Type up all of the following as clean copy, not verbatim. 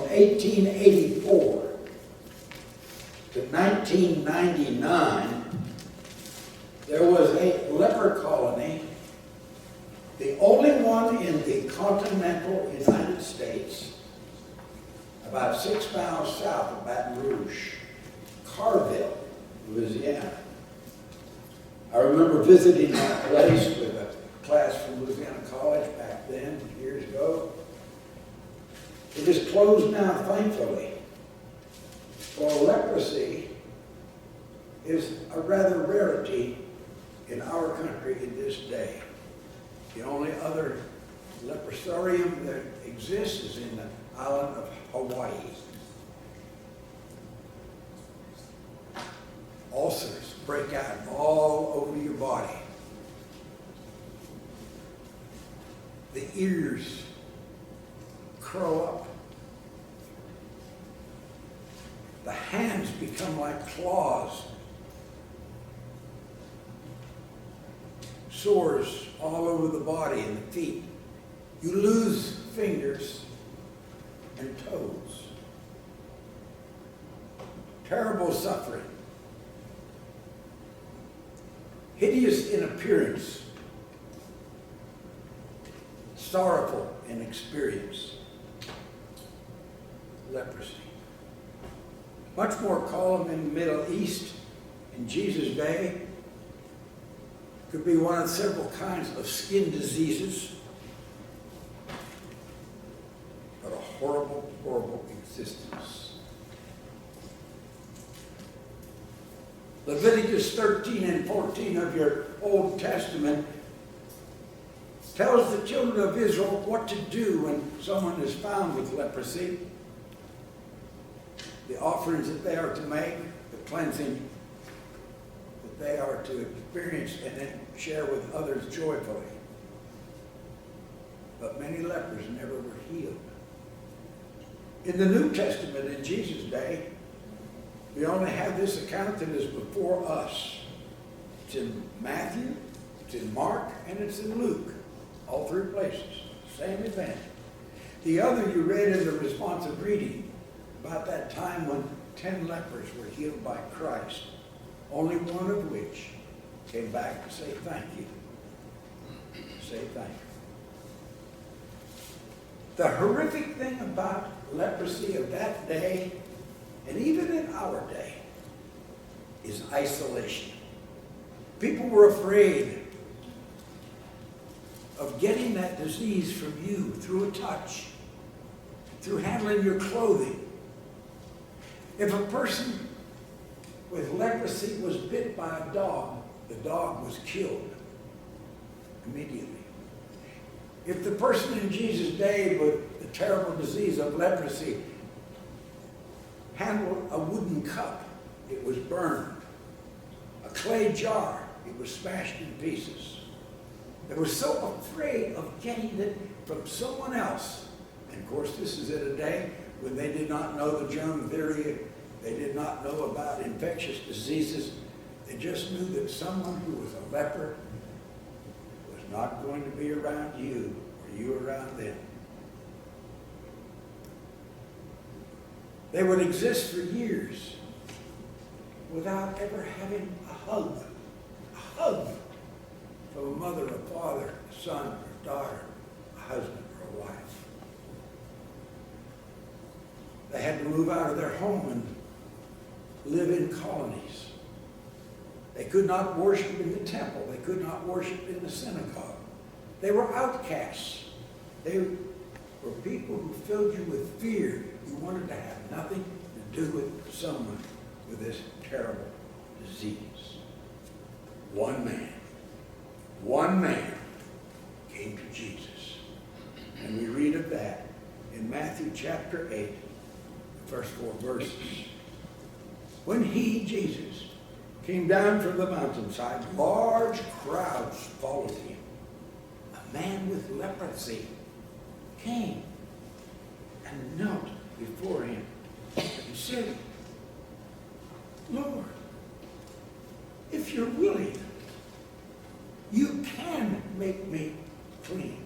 1884 to 1999, there was a leper colony, the only one in the continental United States, about 6 miles south of Baton Rouge, Carville, Louisiana. I remember visiting that place with a class from Louisiana College back then, years ago. It is closed now, thankfully. Well, leprosy is a rather rarity in our country in this day. The only other leprosarium that exists is in the island of Hawaii. Ulcers break out all over your body. The ears curl up. The hands become like claws. Sores all over the body and the feet. You lose fingers and toes. Terrible suffering. Hideous in appearance. Sorrowful in experience. Leprosy. Much more common in the Middle East in Jesus' day. Could be one of several kinds of skin diseases. But a horrible, horrible existence. Leviticus 13 and 14 of your Old Testament tells the children of Israel what to do when someone is found with leprosy. The offerings that they are to make, the cleansing that they are to experience and then share with others joyfully. But many lepers never were healed. In the New Testament, in Jesus' day, we only have this account that is before us. It's in Matthew, it's in Mark, and it's in Luke. All three places. Same event. The other you read in the responsive reading about that time when 10 lepers were healed by Christ, only one of which came back to say thank you. Say thank you. The horrific thing about leprosy of that day, and even in our day, is isolation. People were afraid of getting that disease from you through a touch, through handling your clothing. If a person with leprosy was bit by a dog, the dog was killed immediately. If the person in Jesus' day with the terrible disease of leprosy handled a wooden cup, it was burned. A clay jar, it was smashed in pieces. They were so afraid of getting it from someone else. And of course, this is at a day when they did not know the germ theory, they did not know about infectious diseases. They just knew that someone who was a leper was not going to be around you or you around them. They would exist for years without ever having a hug from a mother, a father, a son, or a daughter, a husband, or a wife. They had to move out of their home and live in colonies. They could not worship in the temple. They could not worship in the synagogue. They were outcasts. They were people who filled you with fear. You wanted to have nothing to do with someone with this terrible disease. One man came to Jesus. And we read of that in Matthew chapter 8, the first 4 verses. When he, Jesus, came down from the mountainside, large crowds followed him. A man with leprosy came and knelt before him and said, Lord, if you're willing, you can make me clean.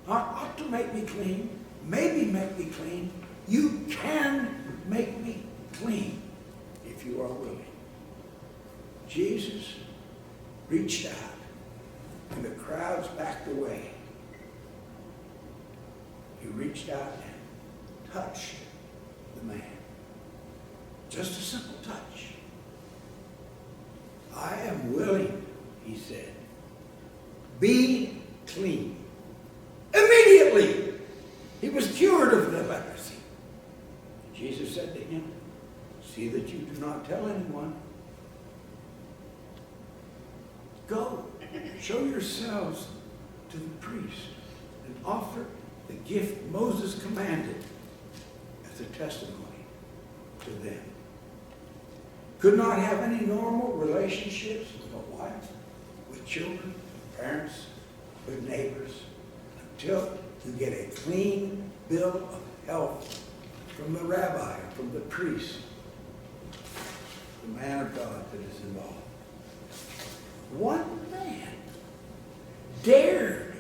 Not ought to make me clean, maybe make me clean, You can make me clean if you are willing. Jesus reached out, and the crowds backed away. He reached out and touched the man. Just a simple touch. I am willing, he said. Be clean. Immediately, he was cured of the leprosy. Jesus said to him, see that you do not tell anyone. Go, show yourselves to the priest and offer the gift Moses commanded as a testimony to them. Could not have any normal relationships with a wife, with children, parents, with neighbors, until you get a clean bill of health from the rabbi or from the priest, the man of God that is involved. One man dared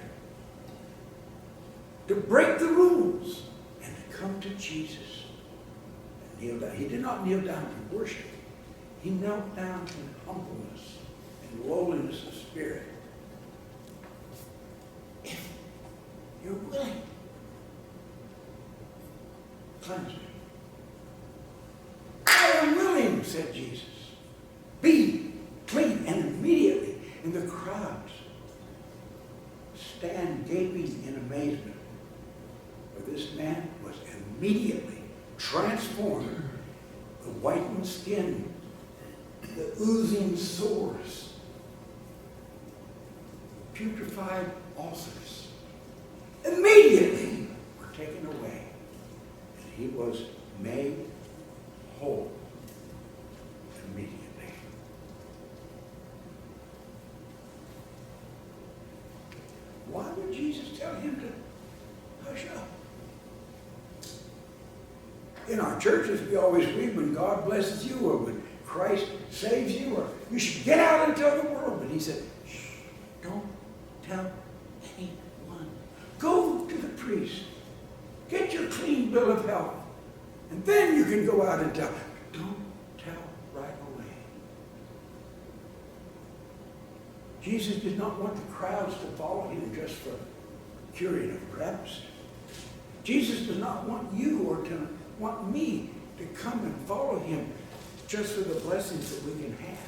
to break the rules and to come to Jesus and kneel down. He did not kneel down to worship. He knelt down in humbleness and lowliness of spirit. If you're willing, cleanse me. I am willing, said Jesus. Be clean. And immediately, in the crowds, stand gaping in amazement. For this man was immediately transformed. The whitened skin, the oozing sores, putrefied ulcers, immediately were taken away. And he was made whole immediately. Why would Jesus tell him to hush up? In our churches, we always read when God blesses you or when Christ saves you, or you should get out and tell the world. But he said, shh, don't tell anyone. Go to the priest. Get your clean bill of health. And then you can go out and tell. Don't tell right away. Jesus did not want the crowds to follow him just for curing of leprosy. Jesus does not want you or to want me to come and follow him just for the blessings that we can have,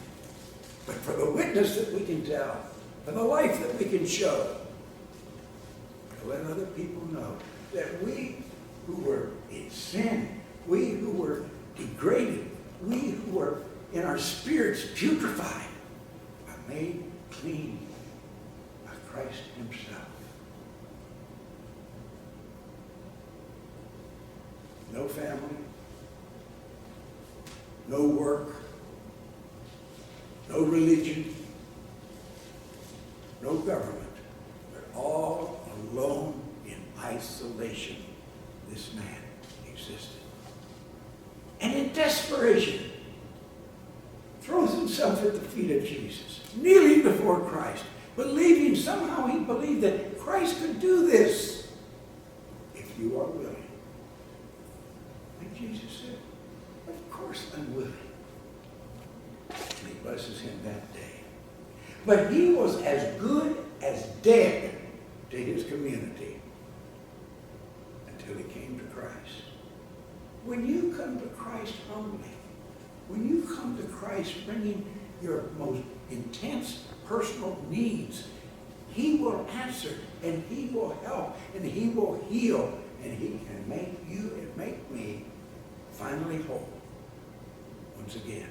but for the witness that we can tell, for the life that we can show, to let other people know that we who were in sin, we who were degraded, we who were in our spirits putrefied, are made clean by Christ himself. No family, no work, no religion, no government, but all alone in isolation, this man existed. And in desperation, throws himself at the feet of Jesus, kneeling before Christ, believing, somehow he believed that Christ could do this if you are willing. And Jesus said, of course I'm willing. And he blesses him that day. But he was as good as dead to his community until he came to Christ. When you come to Christ humbly, when you come to Christ bringing your most intense personal needs, he will answer and he will help and he will heal and he can make you and make me finally whole once again.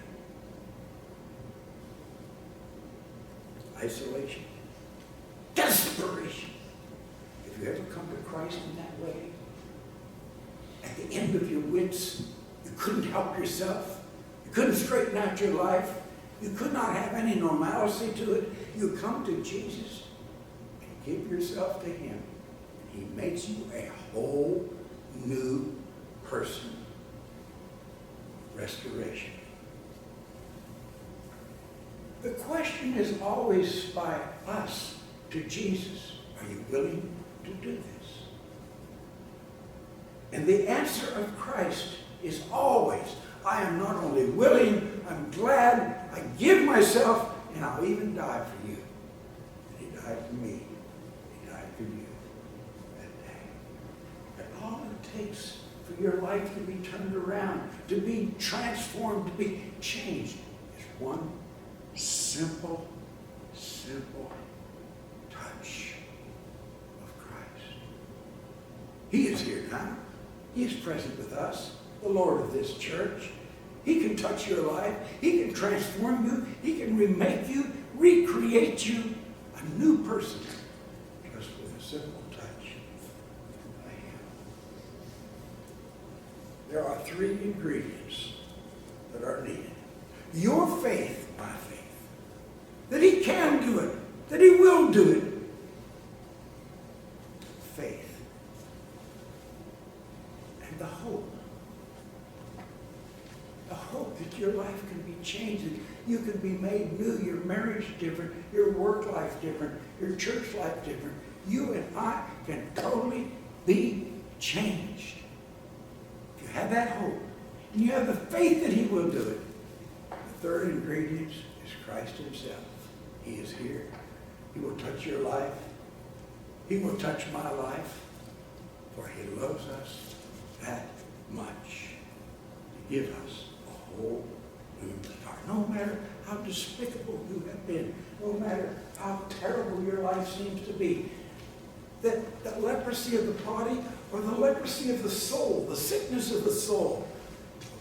Isolation, desperation. If you ever come to Christ in that way, at the end of your wits, you couldn't help yourself, you couldn't straighten out your life, you could not have any normalcy to it, you come to Jesus and give yourself to him, and he makes you a whole new person. Restoration. The question is always by us to Jesus, are you willing to do this? And the answer of Christ is always, I am not only willing, I'm glad, I give myself, and I'll even die for you. And he died for me. He died for you that day. And all it takes for your life to be turned around, to be transformed, to be changed, is one simple touch of Christ. He is here now. He is present with us, the Lord of this church. He can touch your life. He can transform you. He can remake you, recreate you, a new person, just with a simple touch by Him. There are 3 ingredients that are needed. Your faith, my faith, that He can do it, that He will do it. Faith. And the hope. The hope that your life can be changed, that you can be made new, your marriage different, your work life different, your church life different. You and I can totally be changed. If you have that hope, and you have the faith that He will do it, the 3rd ingredient is Christ Himself. He is here. He will touch your life. He will touch my life. For He loves us that much to give us a whole new start. No matter how despicable you have been, no matter how terrible your life seems to be, the leprosy of the body or the leprosy of the soul, the sickness of the soul,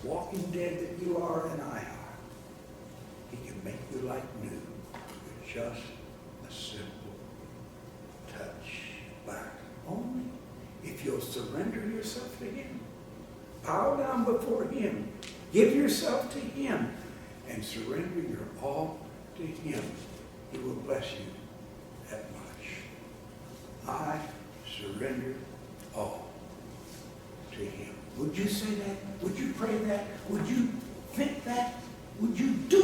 the walking dead that you are and I are, He can make you like new with just a simple touch back. Only if you'll surrender yourself to Him. Bow down before Him. Give yourself to Him and surrender your all to Him. He will bless you that much. I surrender all to Him. Would you say that? Would you pray that? Would you think that? Would you do